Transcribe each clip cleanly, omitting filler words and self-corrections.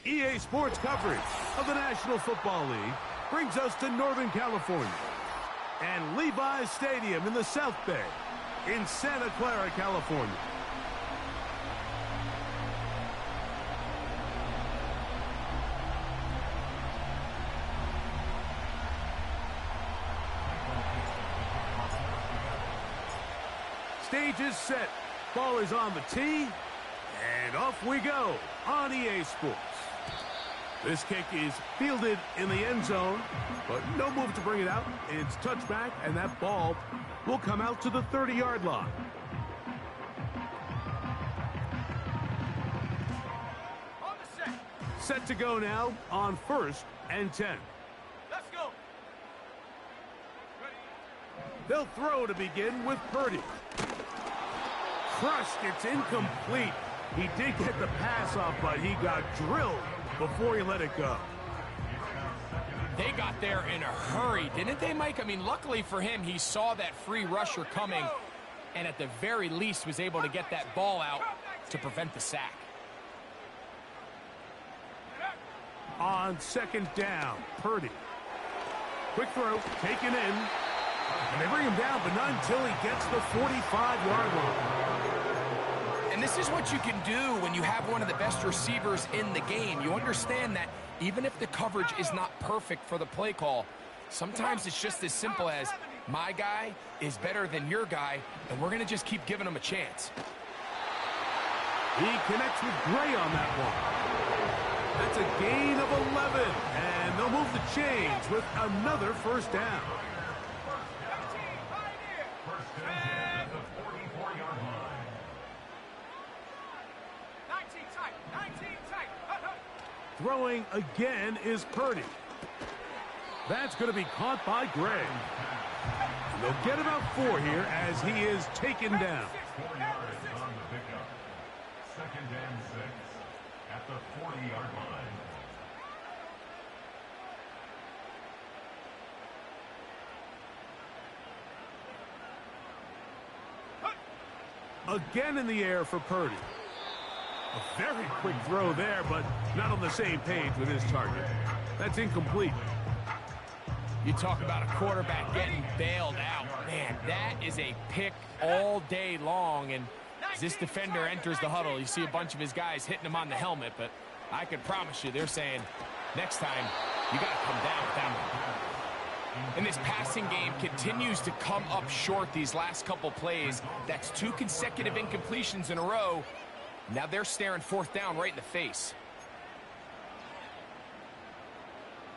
EA Sports coverage of the National Football League brings us to Northern California and Levi's Stadium in the South Bay in Santa Clara, California. Stage is set. Ball is on the tee. And off we go on EA Sports. This kick is fielded in the end zone, but no move to bring it out. It's touchback, and that ball will come out to the 30-yard line. Set to go now on 1st and 10. Let's go. They'll throw to begin with Purdy. Crushed, it's incomplete. He did get the pass off, but he got drilled before he let it go. They got there in a hurry, didn't they, Mike? I mean, luckily for him, he saw that free rusher coming, and at the very least was able to get that ball out to prevent the sack. On 2nd down, Purdy. Quick throw, taken in. And they bring him down, but not until he gets the 45-yard line. And this is what you can do when you have one of the best receivers in the game. You understand that even if the coverage is not perfect for the play call, sometimes it's just as simple as, my guy is better than your guy, and we're going to just keep giving him a chance. He connects with Gray on that one. That's a gain of 11, and they'll move the chains with another 1st down. Throwing again is Purdy. That's going to be caught by Gray. And they'll get about 4 here as he is taken down. 4 yards on the pickup. 2nd and 6 at the 40-yard line. Again in the air for Purdy. A very quick throw there, but not on the same page with his target. That's incomplete. You talk about a quarterback getting bailed out. Man, that is a pick all day long. And as this defender enters the huddle, you see a bunch of his guys hitting him on the helmet. But I can promise you, they're saying, next time, you got to come down with that one. And this passing game continues to come up short these last couple plays. That's 2 consecutive incompletions in a row. Now they're staring 4th down right in the face.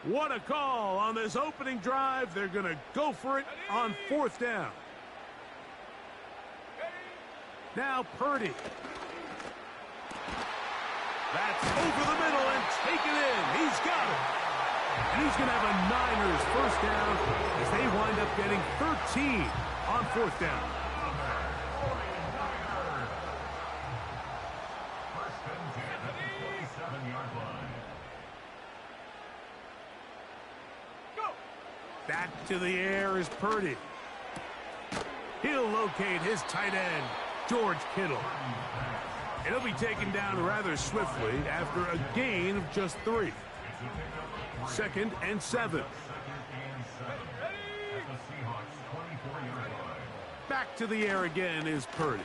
What a call on this opening drive. They're going to go for it on 4th down. Now Purdy. That's over the middle and taken in. He's got it. And he's going to have a Niners 1st down as they wind up getting 13 on 4th down. Back to the air is Purdy. He'll locate his tight end, George Kittle. And he'll be taken down rather swiftly after a gain of just 3. 2nd and 7. Back to the air again is Purdy.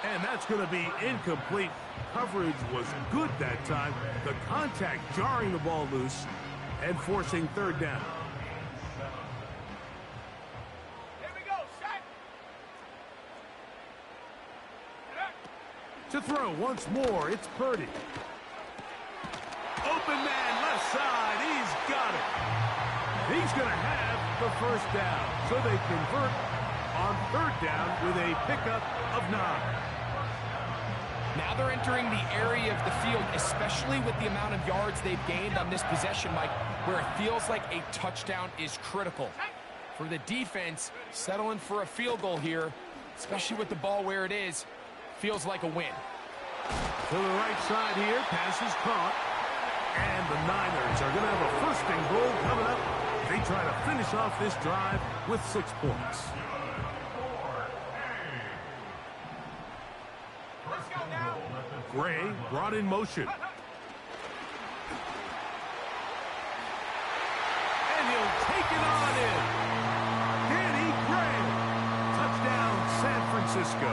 And that's going to be incomplete. Coverage was good that time. The contact jarring the ball loose and forcing 3rd down. To throw once more, it's Purdy. Open man, left side, he's got it. He's going to have the 1st down. So they convert on 3rd down with a pickup of 9. Now they're entering the area of the field, especially with the amount of yards they've gained on this possession, Mike, where it feels like a touchdown is critical. For the defense, settling for a field goal here, especially with the ball where it is, feels like a win. To the right side here, pass is caught. And the Niners are going to have a 1st and goal coming up. They try to finish off this drive with 6 points. Let's go now. Gray brought in motion. And he'll take it on in. Danny Gray. Touchdown, San Francisco.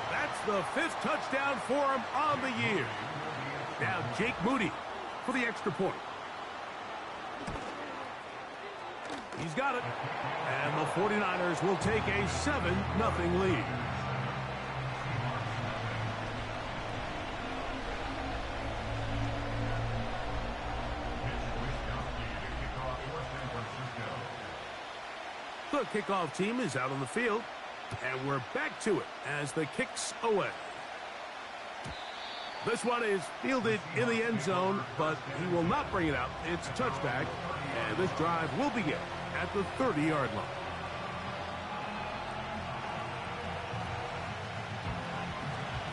That's the 5th touchdown for him on the year. Now Jake Moody for the extra point. He's got it. And the 49ers will take a 7-0 lead. The kickoff team is out on the field, and we're back to it as the kick's away. This one is fielded in the end zone, but he will not bring it out. It's touchback, and this drive will begin at the 30-yard line.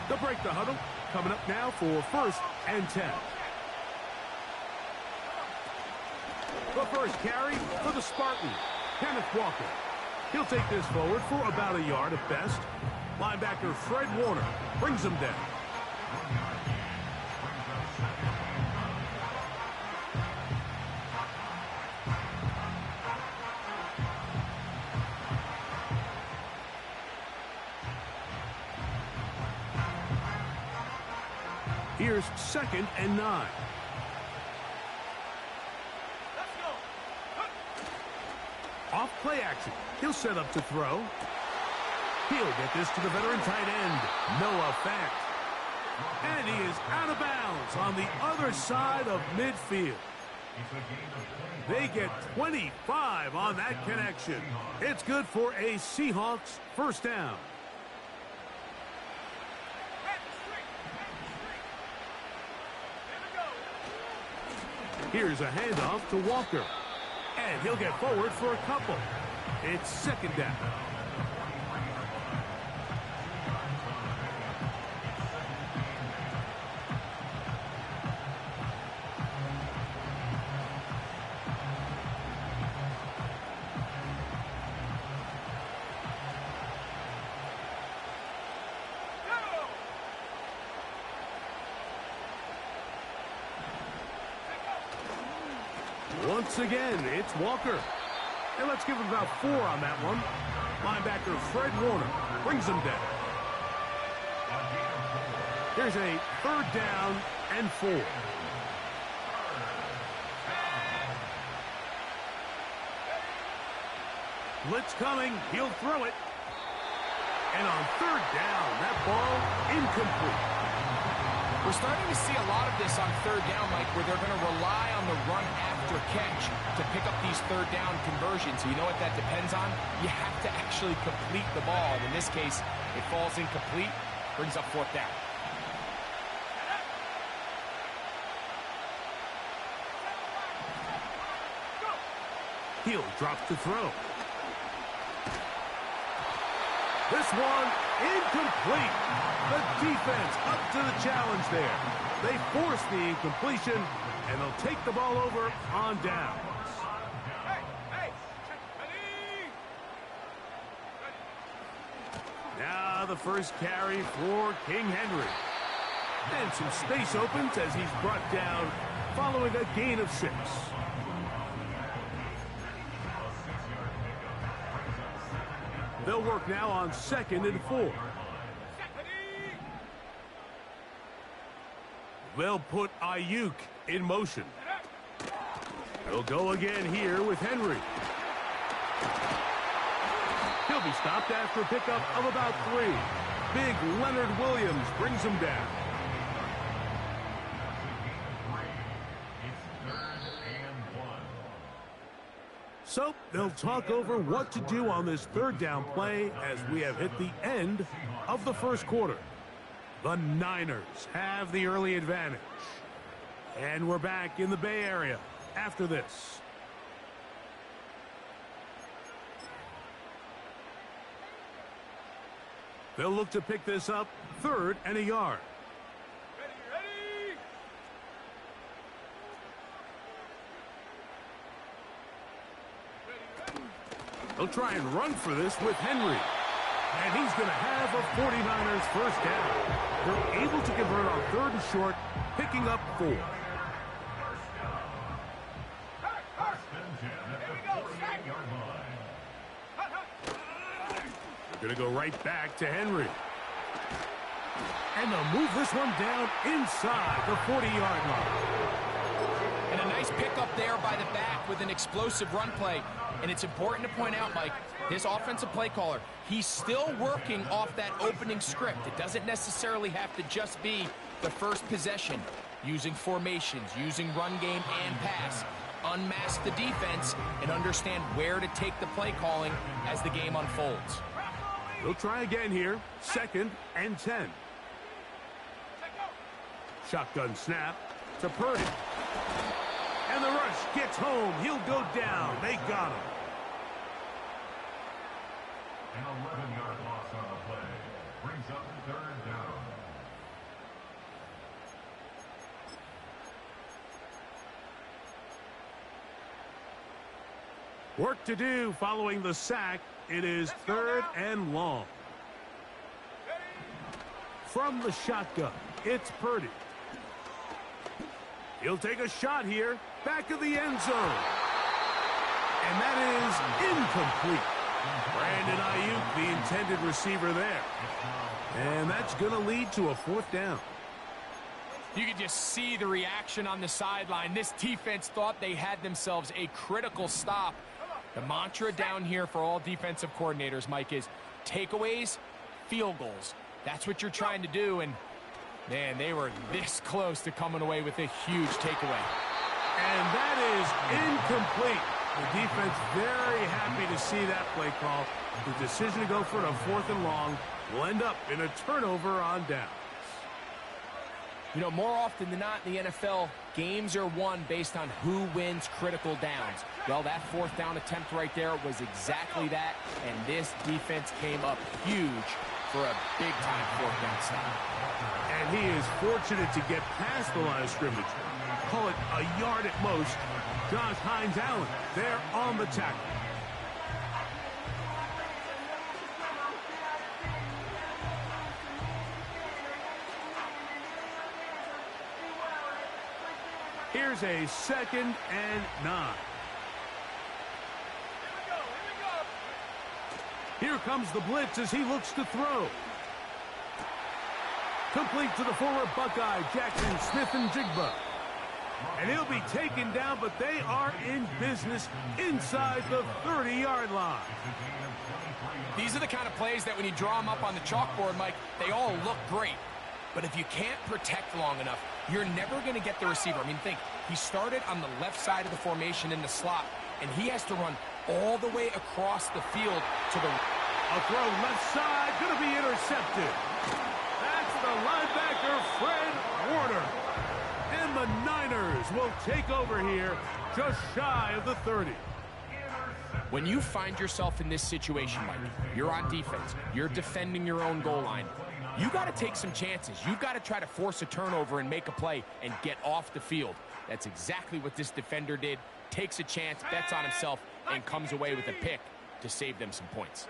They'll break the huddle. Coming up now for 1st and 10. The first carry for the Spartans. Kenneth Walker. He'll take this forward for about a yard at best. Linebacker Fred Warner brings him down. Here's 2nd and 9. Off play action. He'll set up to throw. He'll get this to the veteran tight end, Noah Fant. And he is out of bounds on the other side of midfield. They get 25 on that connection. It's good for a Seahawks first down. Here's a handoff to Walker. And he'll get forward for a couple. It's 2nd down. Once again, it's Walker. And let's give him about 4 on that one. Linebacker Fred Warner brings him down. Here's a 3rd down and 4. Blitz coming. He'll throw it. And on 3rd down, that ball incomplete. We're starting to see a lot of this on 3rd down, Mike, where they're going to rely on the run after catch to pick up these 3rd down conversions. So you know what that depends on? You have to actually complete the ball. And in this case, it falls incomplete, brings up 4th down. He'll drop to throw. This one incomplete. The defense up to the challenge there. They force the incompletion, and they'll take the ball over on downs. Now the first carry for King Henry. And some space opens as he's brought down following a gain of 6. They'll work now on 2nd and 4. They'll put Ayuk in motion. They'll go again here with Henry. He'll be stopped after a pickup of about 3. Big Leonard Williams brings him down. So they'll talk over what to do on this 3rd down play as we have hit the end of the first quarter. The Niners have the early advantage. And we're back in the Bay Area after this. They'll look to pick this up 3rd and a yard. They'll try and run for this with Henry. And he's going to have a 49ers first down. They're able to convert on 3rd and short, picking up 4. They're going to go right back to Henry. And they'll move this one down inside the 40-yard line. And a nice pickup there by the back with an explosive run play. And it's important to point out, Mike, this offensive play caller, he's still working off that opening script. It doesn't necessarily have to just be the first possession. Using formations, using run game and pass. Unmask the defense and understand where to take the play calling as the game unfolds. They'll try again here. 2nd and 10. Shotgun snap to Purdy. And the rush gets home. He'll go down. They got him. An 11-yard loss on the play. Brings up 3rd down. Work to do following the sack. It is 3rd and long. From the shotgun, it's Purdy. He'll take a shot here. Back of the end zone. And that is incomplete. Brandon Ayuk, the intended receiver there. And that's going to lead to a 4th down. You can just see the reaction on the sideline. This defense thought they had themselves a critical stop. The mantra down here for all defensive coordinators, Mike, is takeaways, field goals. That's what you're trying to do, and, man, they were this close to coming away with a huge takeaway. And that is incomplete. The defense very happy to see that play call. The decision to go for it on 4th and long will end up in a turnover on downs. You know, more often than not in the NFL, games are won based on who wins critical downs. Well, that 4th down attempt right there was exactly that, and this defense came up huge for a big-time 4th down stop. And he is fortunate to get past the line of scrimmage. Call it a yard at most. Josh Hines-Allen there on the tackle. Here's a 2nd and 9. Here comes the blitz as he looks to throw. Complete to the former Buckeye, Jackson Smith-Njigba. And he'll be taken down, but they are in business inside the 30-yard line. These are the kind of plays that when you draw them up on the chalkboard, Mike, they all look great. But if you can't protect long enough, you're never going to get the receiver. I mean, think, he started on the left side of the formation in the slot, and he has to run all the way across the field to the... A throw left side, going to be intercepted. That's the linebacker, Fred Warner. And the Niners will take over here just shy of the 30. When you find yourself in this situation, Mike, you're on defense, you're defending your own goal line, you got to take some chances. You've got to try to force a turnover and make a play and get off the field. That's exactly what this defender did. Takes a chance, bets on himself, and comes away with a pick to save them some points.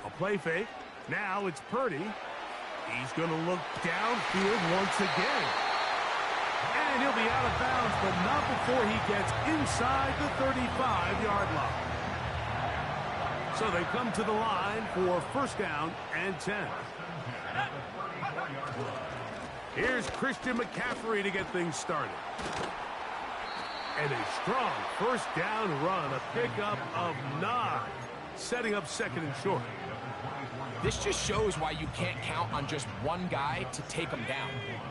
A play fake. Now it's Purdy. He's going to look downfield once again. And he'll be out of bounds, but not before he gets inside the 35-yard line. So they come to the line for 1st down and 10. Here's Christian McCaffrey to get things started. And a strong 1st down run, a pickup of 9, setting up 2nd and short. This just shows why you can't count on just one guy to take him down.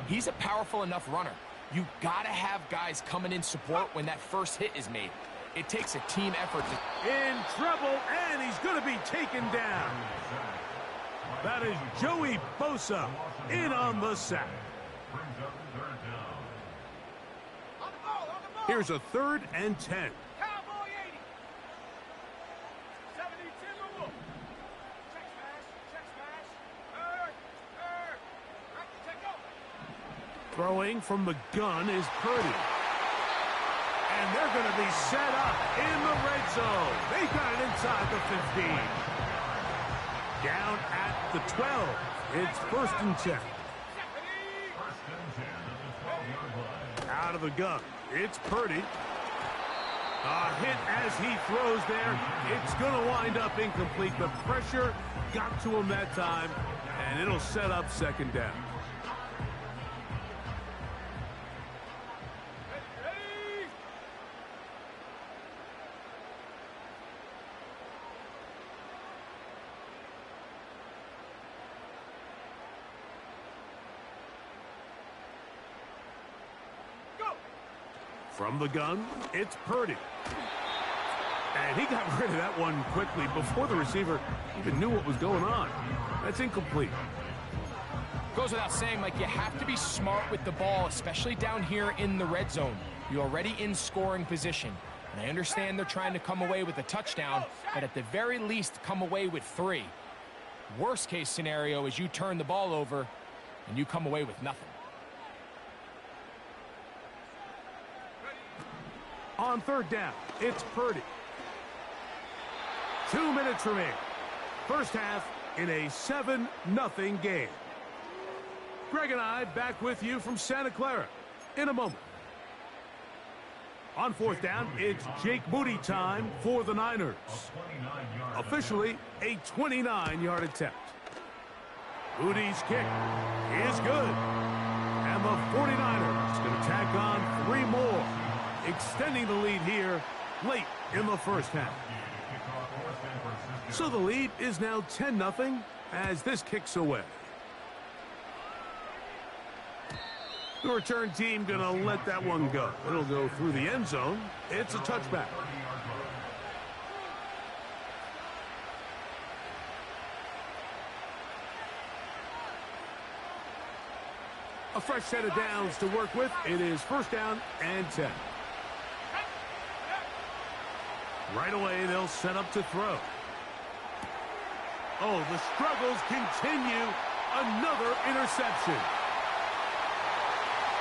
He's a powerful enough runner. You got to have guys coming in support when that first hit is made. It takes a team effort to... In trouble, and he's going to be taken down. That is Joey Bosa in on the sack. Here's a 3rd and 10. Throwing from the gun is Purdy. And they're going to be set up in the red zone. They got it inside the 15. Down at the 12. It's 1st and 10. Out of the gun. It's Purdy. A hit as he throws there. It's going to wind up incomplete. The pressure got to him that time, and it'll set up 2nd down. From the gun, it's Purdy. And he got rid of that one quickly before the receiver even knew what was going on. That's incomplete. Goes without saying, Mike, you have to be smart with the ball, especially down here in the red zone. You're already in scoring position. And I understand they're trying to come away with a touchdown, but at the very least, come away with 3. Worst case scenario is you turn the ball over and you come away with nothing. On 3rd down, it's Purdy. 2 minutes remaining. First half in a 7-0 game. Greg and I back with you from Santa Clara in a moment. On 4th down, it's Jake Moody time for the Niners. Officially a 29-yard attempt. Moody's kick is good. And the 49ers going to tack on 3 more. Extending the lead here late in the first half. So the lead is now 10-0 as this kicks away. The return team going to let that one go. It'll go through the end zone. It's a touchback. A fresh set of downs to work with. It is 1st down and 10. Right away, they'll set up to throw. Oh, the struggles continue. Another interception.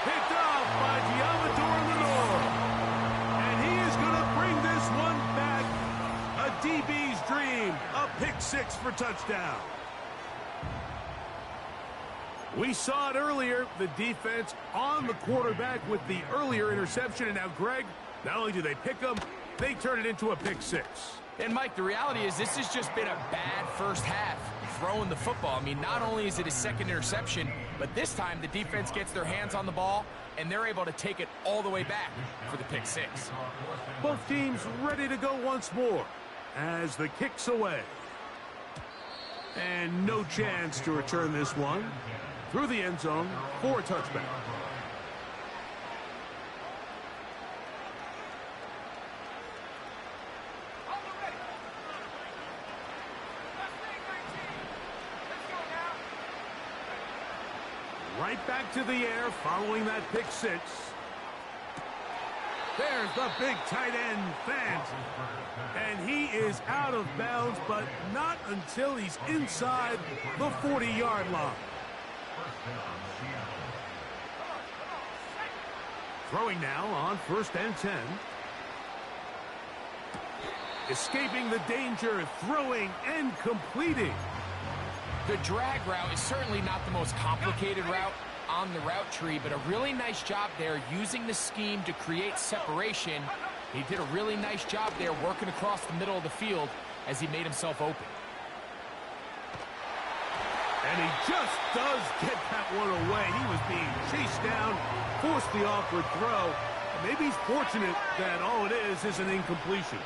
Picked off by Diamador Lenore. And he is going to bring this one back. A DB's dream. A pick 6 for touchdown. We saw it earlier. The defense on the quarterback with the earlier interception. And now, Greg, not only do they pick him, they turn it into a pick 6. And, Mike, the reality is this has just been a bad first half throwing the football. I mean, not only is it a 2nd interception, but this time the defense gets their hands on the ball, and they're able to take it all the way back for the pick 6. Both teams ready to go once more as the kick's away. And no chance to return this one through the end zone for a touchback. Right back to the air following that pick 6. There's the big tight end, Fant. And he is out of bounds, but not until he's inside the 40-yard line. Throwing now on 1st and 10. Escaping the danger, throwing and completing. The drag route is certainly not the most complicated route on the route tree, but a really nice job there using the scheme to create separation. He did a really nice job there working across the middle of the field as he made himself open. And he just does get that one away. He was being chased down, forced the awkward throw. Maybe he's fortunate that all it is an incompletion.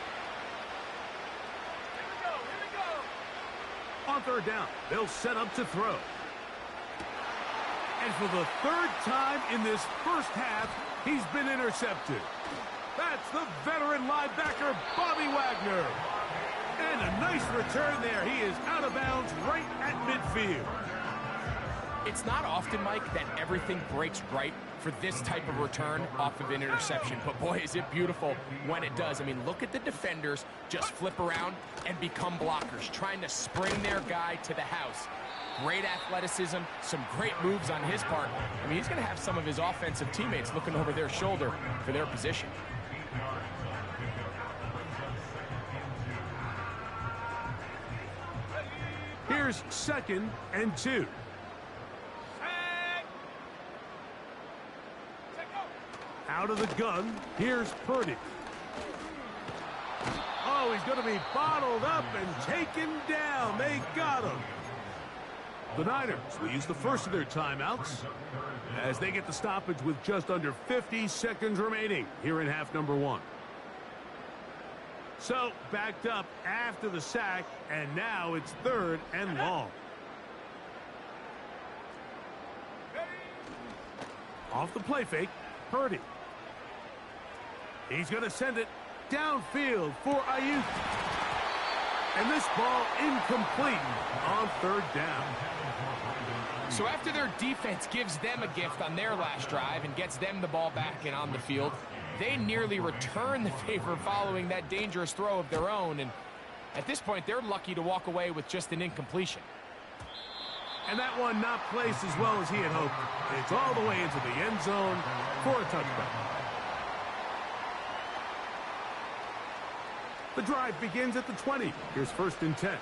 On 3rd down, they'll set up to throw. And for the 3rd time in this first half, he's been intercepted. That's the veteran linebacker, Bobby Wagner. And a nice return there. He is out of bounds right at midfield. It's not often, Mike, that everything breaks right for this type of return off of an interception. But, boy, is it beautiful when it does. I mean, look at the defenders just flip around and become blockers, trying to spring their guy to the house. Great athleticism, some great moves on his part. I mean, he's going to have some of his offensive teammates looking over their shoulder for their position. Here Here's 2nd and 2. Out of the gun, here's Purdy. Oh, he's going to be bottled up and taken down. They got him. The Niners will use the first of their timeouts as they get the stoppage with just under 50 seconds remaining here in half number 1. So, backed up after the sack, and now it's 3rd and long. Off the play fake, Purdy. He's going to send it downfield for Ayuk. And this ball incomplete on 3rd down. So after their defense gives them a gift on their last drive and gets them the ball back and on the field, they nearly return the favor following that dangerous throw of their own. And at this point, they're lucky to walk away with just an incompletion. And that one not placed as well as he had hoped. It's all the way into the end zone for a touchdown. The drive begins at the 20. Here's 1st and 10.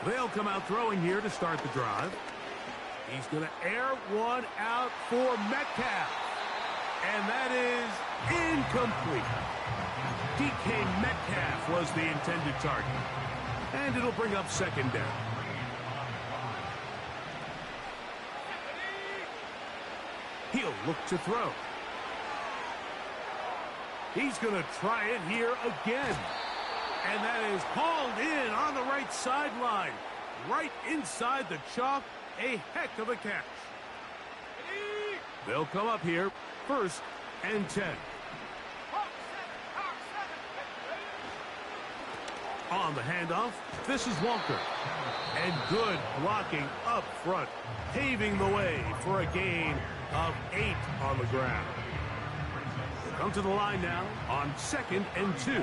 They'll come out throwing here to start the drive. He's going to air one out for Metcalf. And that is incomplete. DK Metcalf was the intended target. And it'll bring up 2nd down. He'll look to throw. He's going to try it here again. And that is hauled in on the right sideline. Right inside the chalk. A heck of a catch. They'll come up here. 1st and 10. On the handoff, this is Walker. And good blocking up front. Paving the way for a gain of 8 on the ground. Come to the line now on 2nd and 2.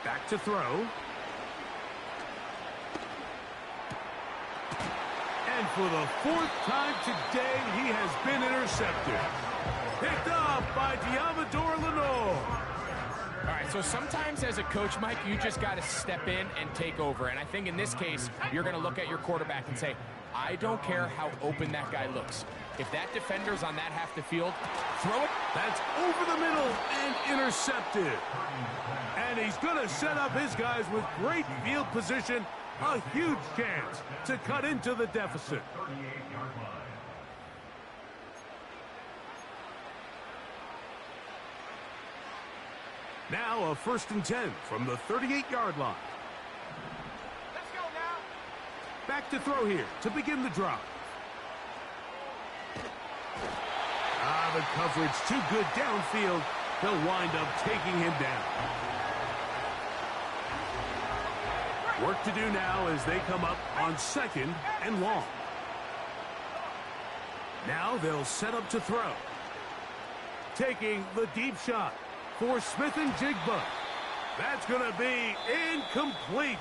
Back to throw. And for the 4th time today, he has been intercepted. Picked up by Diamador Lenore. All right, so sometimes as a coach, Mike, you just got to step in and take over. And I think in this case, you're going to look at your quarterback and say, I don't care how open that guy looks. If that defender's on that half the field, throw it. That's over the middle and intercepted. And he's going to set up his guys with great field position. A huge chance to cut into the deficit. Now a 1st and 10 from the 38-yard line. Let's go now. Back to throw here to begin the drive. The coverage too good downfield. They'll wind up taking him down. Work to do now as they come up on 2nd and long. Now they'll set up to throw. Taking the deep shot for Smith and Jigba. That's going to be incomplete.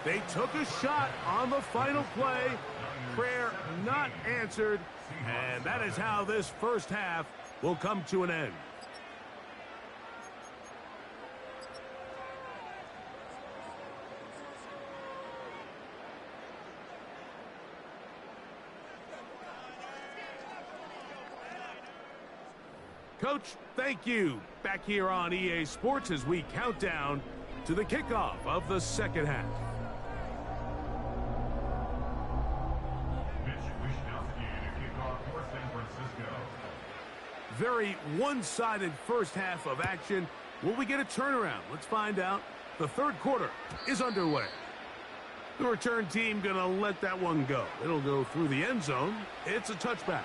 They took a shot on the final play. Prayer not answered. And that is how this 1st half will come to an end. Coach, thank you. Back here on EA Sports as we count down to the kickoff of the 2nd half. Very one-sided 1st half of action. Will we get a turnaround? Let's find out. The 3rd quarter is underway. The return team going to let that one go. It'll go through the end zone. It's a touchback.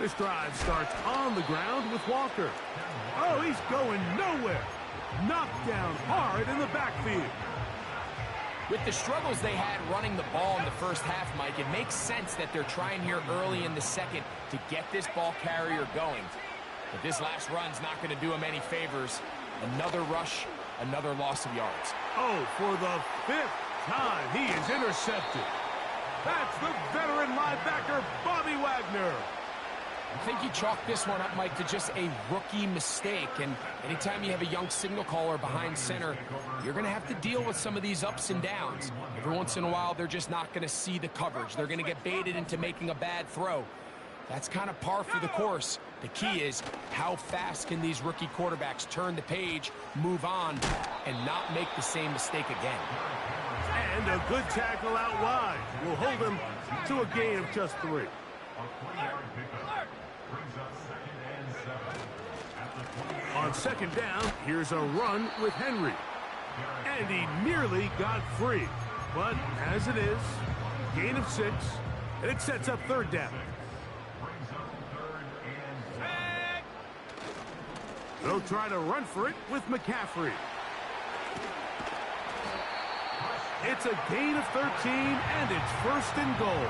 This drive starts on the ground with Walker. Oh, he's going nowhere. Knocked down hard in the backfield. With the struggles they had running the ball in the 1st half, Mike, it makes sense that they're trying here early in the 2nd to get this ball carrier going. But this last run's not going to do him any favors. Another rush, another loss of yards. Oh, for the 5th time, he is intercepted. That's the veteran linebacker, Bobby Wagner. I think you chalk this one up, Mike, to just a rookie mistake. And anytime you have a young signal caller behind center, you're going to have to deal with some of these ups and downs. Every once in a while, they're just not going to see the coverage. They're going to get baited into making a bad throw. That's kind of par for the course. The key is how fast can these rookie quarterbacks turn the page, move on, and not make the same mistake again. And a good tackle out wide will hold them to a gain of just 3. On 2nd down, here's a run with Henry. And he nearly got free. But as it is, gain of 6, and it sets up 3rd down. They'll try to run for it with McCaffrey. It's a gain of 13, and it's 1st and goal.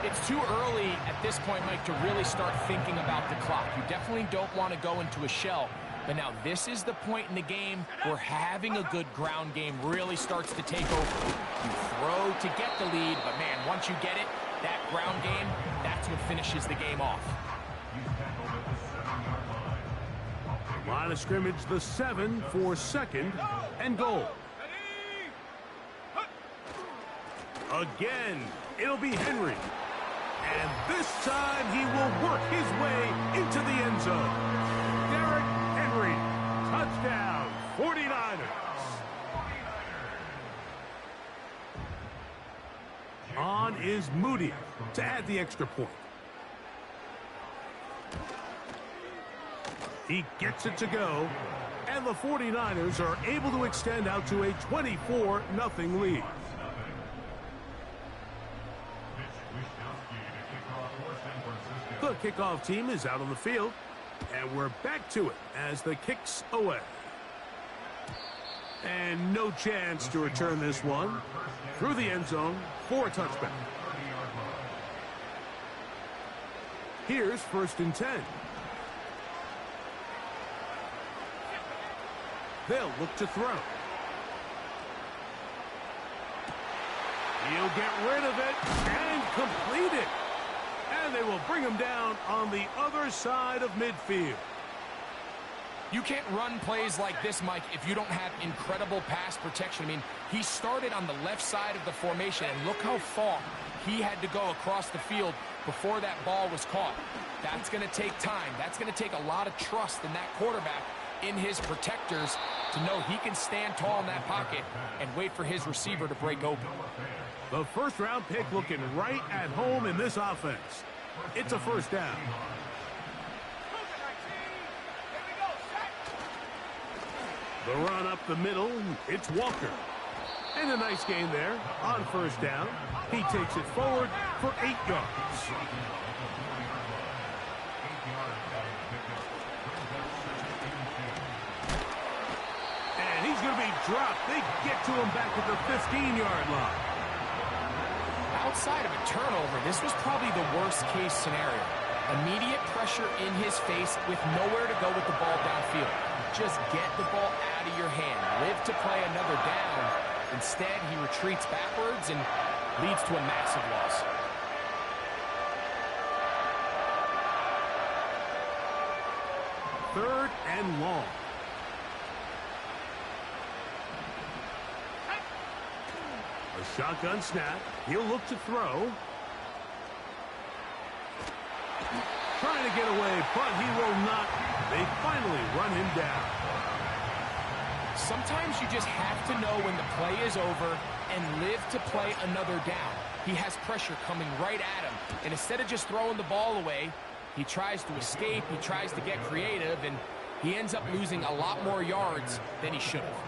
It's too early at this point, Mike, to really start thinking about the clock. You definitely don't want to go into a shell. But now this is the point in the game where having a good ground game really starts to take over. You throw to get the lead, but man, once you get it, that ground game, that's what finishes the game off. Line of scrimmage, the 7 for 2nd and goal. Again, it'll be Henry. And this time he will work his way into the end zone. Derrick Henry, touchdown, 49ers. On is Moody to add the extra point. He gets it to go, and the 49ers are able to extend out to a 24-0 lead. The kickoff team is out on the field, and we're back to it as the kick's away. And no chance to return this one through the end zone for a touchback. Here's 1st and 10. They'll look to throw. He'll get rid of it and complete it. And they will bring him down on the other side of midfield. You can't run plays like this, Mike, if you don't have incredible pass protection. I mean, he started on the left side of the formation, and look how far he had to go across the field before that ball was caught. That's going to take time. That's going to take a lot of trust in that quarterback, in his protectors, to know he can stand tall in that pocket and wait for his receiver to break open. The 1st-round pick looking right at home in this offense. It's a 1st down. The run up the middle, it's Walker. And a nice gain there on 1st down. He takes it forward for 8 yards. And he's going to be dropped. They get to him back at the 15-yard line. Outside of a turnover, this was probably the worst-case scenario. Immediate pressure in his face with nowhere to go with the ball downfield. Just get the ball out of your hand. Live to play another down. Instead, he retreats backwards and leads to a massive loss. Third and long. A shotgun snap. He'll look to throw. Trying to get away, but he will not. They finally run him down. Sometimes you just have to know when the play is over and live to play another down. He has pressure coming right at him, and instead of just throwing the ball away, he tries to escape, he tries to get creative, and he ends up losing a lot more yards than he should have.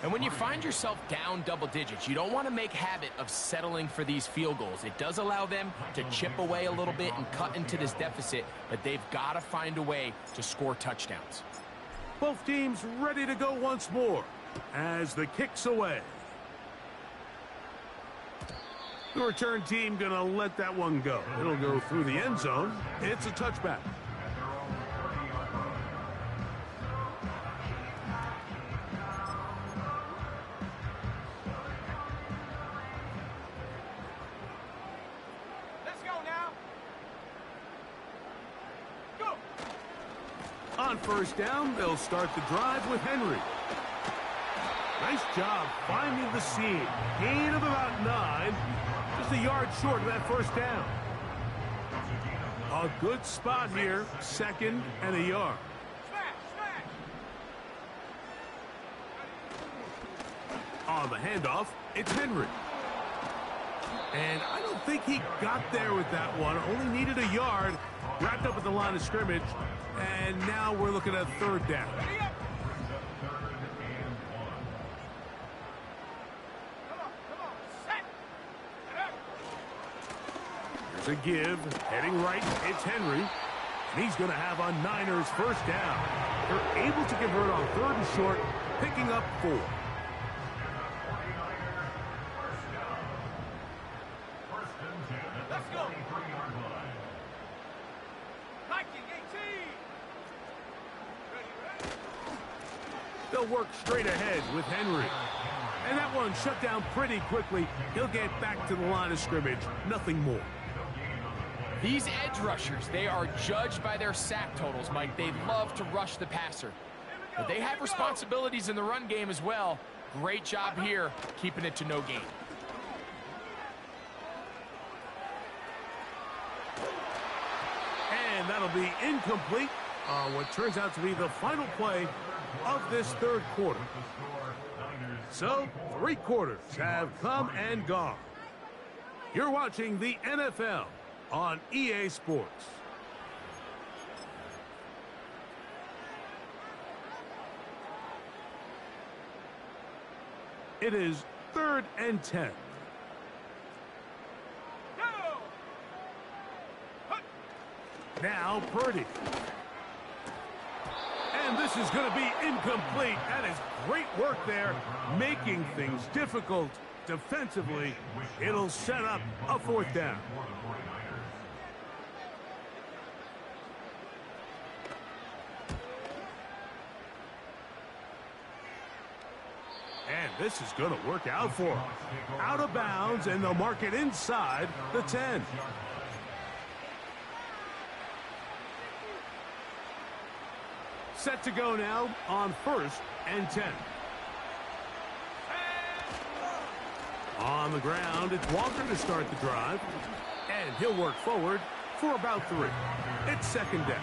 And when you find yourself down double digits, you don't want to make habit of settling for these field goals. It does allow them to chip away a little bit and cut into this deficit, but they've got to find a way to score touchdowns. Both teams ready to go once more as the kick's away. The return team going to let that one go. It'll go through the end zone. It's a touchback. On first down, they'll start the drive with Henry. Nice job finding the seam. Gain of about 9. Just a yard short of that first down. A good spot here. 2nd and a yard. On the handoff, it's Henry. And I don't think he got there with that one. Only needed a yard. Wrapped up at the line of scrimmage. And now we're looking at 3rd down. Here's a give. Heading right, it's Henry. And he's going to have a Niners first down. They're able to convert on 3rd and short, picking up 4. Let's go. They'll work straight ahead with Henry. And that one shut down pretty quickly. He'll get back to the line of scrimmage. Nothing more. These edge rushers, they are judged by their sack totals, Mike. They love to rush the passer. But they have responsibilities in the run game as well. Great job here, keeping it to no gain. And that'll be incomplete on what turns out to be the final play of this 3rd quarter. So, 3 quarters have come and gone. You're watching the NFL on EA Sports. It is 3rd and 10. Now Purdy. And this is going to be incomplete. That is great work there, making things difficult defensively. It'll set up a 4th down. And this is going to work out for them. Out of bounds, and they'll mark it inside the 10. Set to go now on 1st and 10. On the ground, it's Walker to start the drive. And he'll work forward for about 3. It's 2nd down.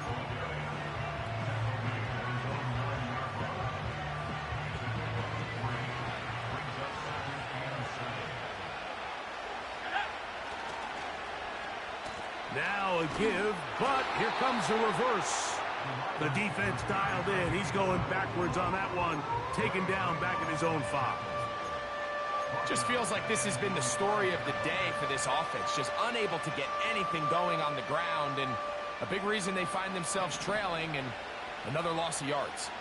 Now a give, but here comes the reverse. The defense dialed in. He's going backwards on that one. Taken down back at his own 5. Just feels like this has been the story of the day for this offense. Just unable to get anything going on the ground. And a big reason they find themselves trailing, and another loss of yards.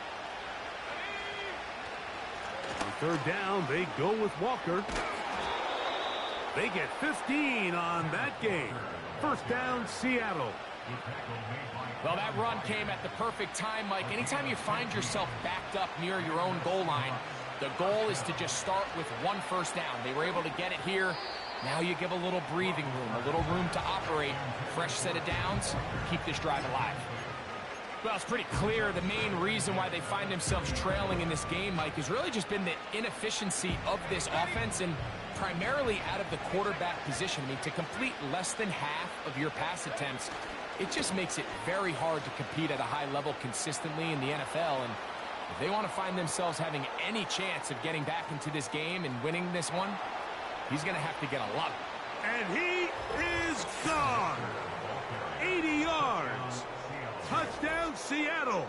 On 3rd down, they go with Walker. They get 15 on that game. 1st down, Seattle. Well, that run came at the perfect time, Mike. Anytime you find yourself backed up near your own goal line, the goal is to just start with 1 first down. They were able to get it here. Now you give a little breathing room, a little room to operate. Fresh set of downs, keep this drive alive. Well, it's pretty clear the main reason why they find themselves trailing in this game, Mike, has really just been the inefficiency of this offense, and primarily out of the quarterback position. I mean, to complete less than half of your pass attempts, it just makes it very hard to compete at a high level consistently in the NFL. And if they want to find themselves having any chance of getting back into this game and winning this one, he's going to have to get a lot. And he is gone. 80 yards. Touchdown, Seattle.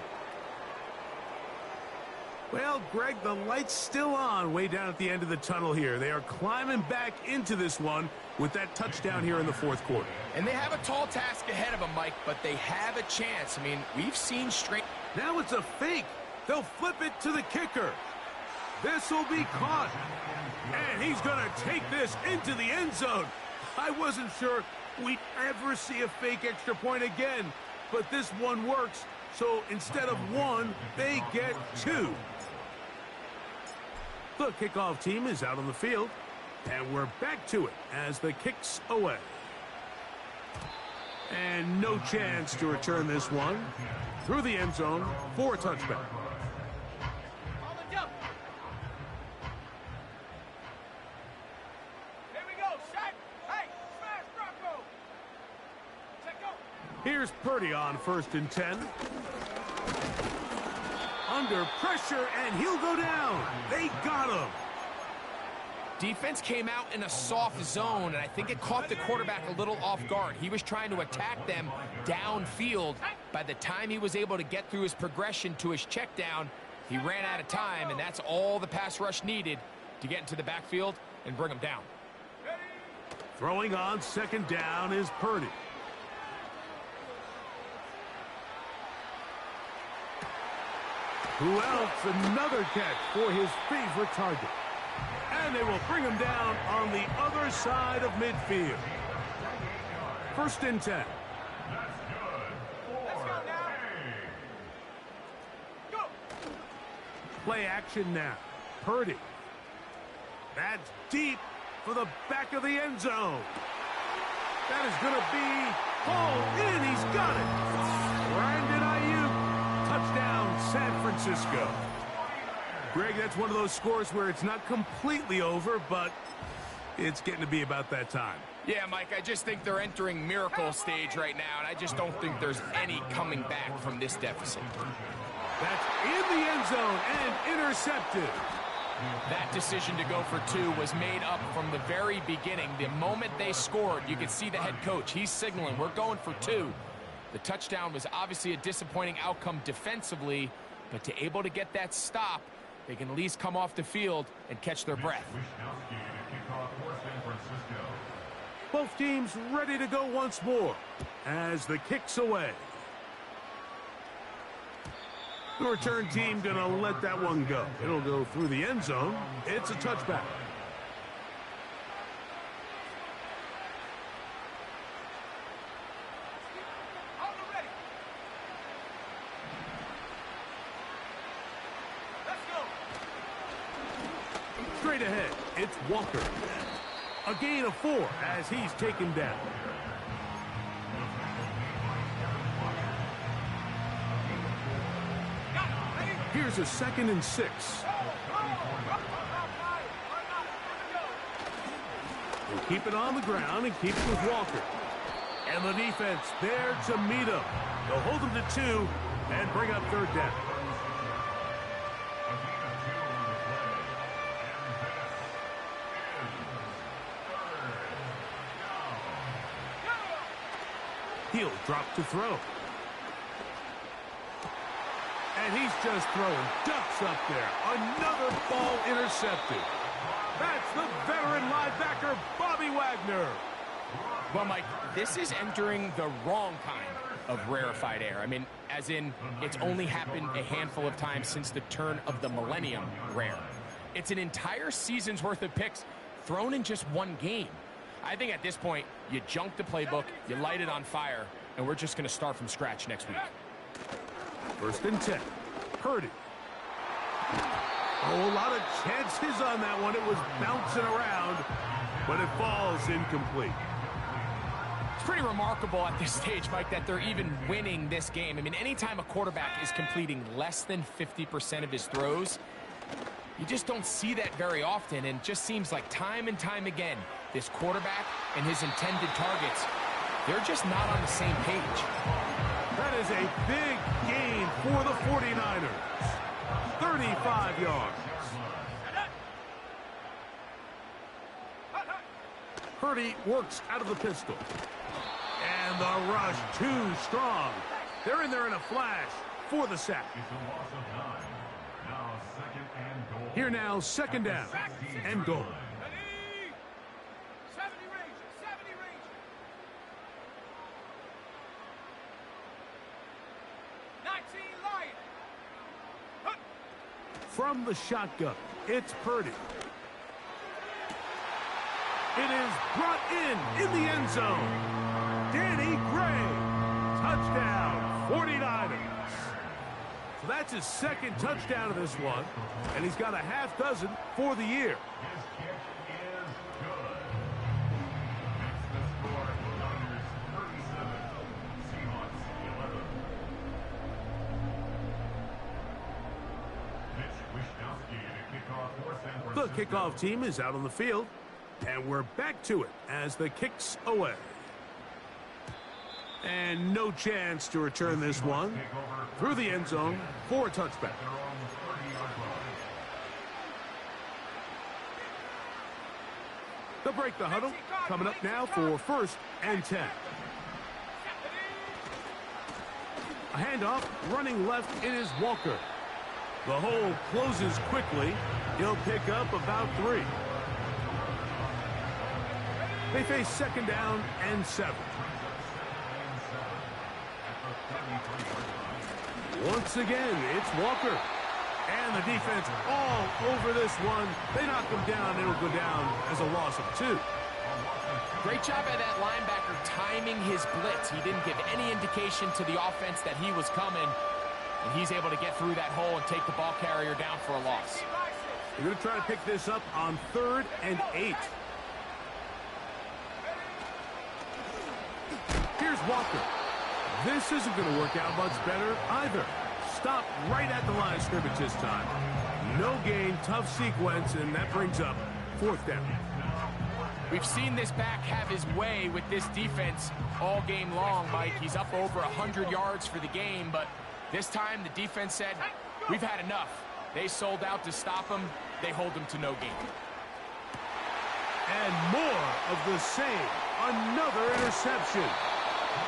Well, Greg, the light's still on way down at the end of the tunnel here. They are climbing back into this one with that touchdown here in the 4th quarter. And they have a tall task ahead of them, Mike, but they have a chance. I mean, we've seen straight. Now it's a fake. They'll flip it to the kicker. This will be caught. And he's going to take this into the end zone. I wasn't sure we'd ever see a fake extra point again, but this one works. So instead of 1, they get 2. The kickoff team is out on the field, and we're back to it as the kick's away. And no chance to return this one through the end zone for a touchback. Here's Purdy on 1st and 10. Under pressure, and he'll go down. They got him. Defense came out in a soft zone, and I think it caught the quarterback a little off guard. He was trying to attack them downfield. By the time he was able to get through his progression to his check down, he ran out of time, and that's all the pass rush needed to get into the backfield and bring him down. Throwing on 2nd down is Purdy. Who else? Another catch for his favorite target. And they will bring him down on the other side of midfield. 1st and 10. Play action now. Purdy. That's deep for the back of the end zone. That is going to be pulled in. He's got it. Brandon Ayuk. Touchdown, San Francisco. Greg, that's one of those scores where it's not completely over, but it's getting to be about that time. Yeah, Mike, I just think they're entering miracle stage right now, and I just don't think there's any coming back from this deficit. That's in the end zone and intercepted. That decision to go for 2 was made up from the very beginning. The moment they scored, you could see the head coach. He's signaling, we're going for 2. The touchdown was obviously a disappointing outcome defensively, but to able to get that stop, they can at least come off the field and catch their breath. Both teams ready to go once more as the kick's away. The return team going to let that one go. It'll go through the end zone. It's a touchback. Straight ahead, it's Walker. A gain of 4 as he's taken down. Here's a 2nd and 6. We'll keep it on the ground and keep it with Walker. And the defense there to meet him. They'll hold him to 2 and bring up 3rd down. He'll drop to throw. And he's just throwing ducks up there. Another ball intercepted. That's the veteran linebacker, Bobby Wagner. Well, Mike, this is entering the wrong kind of rarefied air. I mean, as in, it's only happened a handful of times since the turn of the millennium rare. It's an entire season's worth of picks thrown in just one game. I think at this point, you junk the playbook, you light it on fire, and we're just going to start from scratch next week. 1st and 10. Purdy. Oh, a lot of chances on that one. It was bouncing around, but it falls incomplete. It's pretty remarkable at this stage, Mike, that they're even winning this game. I mean, anytime a quarterback is completing less than 50% of his throws, you just don't see that very often, and it just seems like time and time again, this quarterback and his intended targets, they're just not on the same page. That is a big gain for the 49ers. 35 yards. Purdy works out of the pistol. And the rush too strong. They're in there in a flash for the sack. Here now, 2nd down and goal. From the shotgun, it's Purdy. It is brought in the end zone. Danny Gray, touchdown, 49ers. So that's his 2nd touchdown of this one, and he's got a half dozen for the year. The kickoff team is out on the field, and we're back to it as the kick's away. And no chance to return this one through the end zone for a touchback. They'll break the huddle. Coming up now for 1st and 10. A handoff, running left, it is Walker. The hole closes quickly. He'll pick up about 3. They face 2nd down and 7. Once again, it's Walker. And the defense all over this one. They knock him down. It'll go down as a loss of 2. Great job by that linebacker timing his blitz. He didn't give any indication to the offense that he was coming. And he's able to get through that hole and take the ball carrier down for a loss. They're going to try to pick this up on 3rd and 8. Here's Walker. This isn't going to work out much better either. Stop right at the line of scrimmage this time. No gain, tough sequence, and that brings up 4th down. We've seen this back have his way with this defense all game long, Mike. He's up over 100 yards for the game, but this time the defense said, we've had enough. They sold out to stop him. They hold him to no gain. And more of the same. Another interception.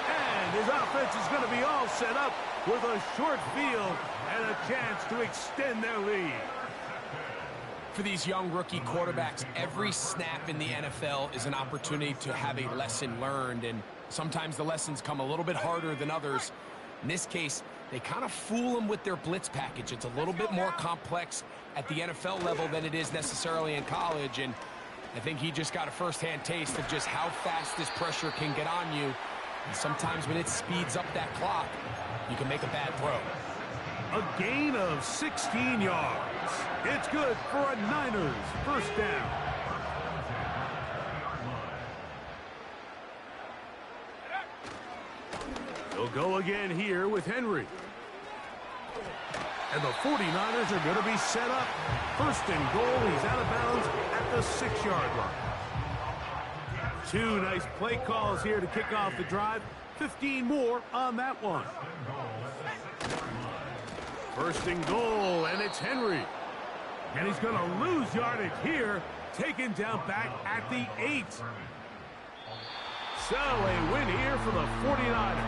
And his offense is going to be all set up with a short field and a chance to extend their lead. For these young rookie quarterbacks, every snap in the NFL is an opportunity to have a lesson learned, and sometimes the lessons come a little bit harder than others. In this case, they kind of fool them with their blitz package. It's a little bit more complex at the NFL level than it is necessarily in college, and I think he just got a first-hand taste of just how fast this pressure can get on you. And sometimes when it speeds up that clock, you can make a bad throw. A gain of 16 yards. It's good for a Niners 1st down. They'll go again here with Henry. And the 49ers are going to be set up. 1st and goal. He's out of bounds at the 6-yard line. 2 nice play calls here to kick off the drive. 15 more on that one. 1st and goal, and it's Henry. And he's going to lose yardage here, taken down back at the 8. So a win here for the 49ers.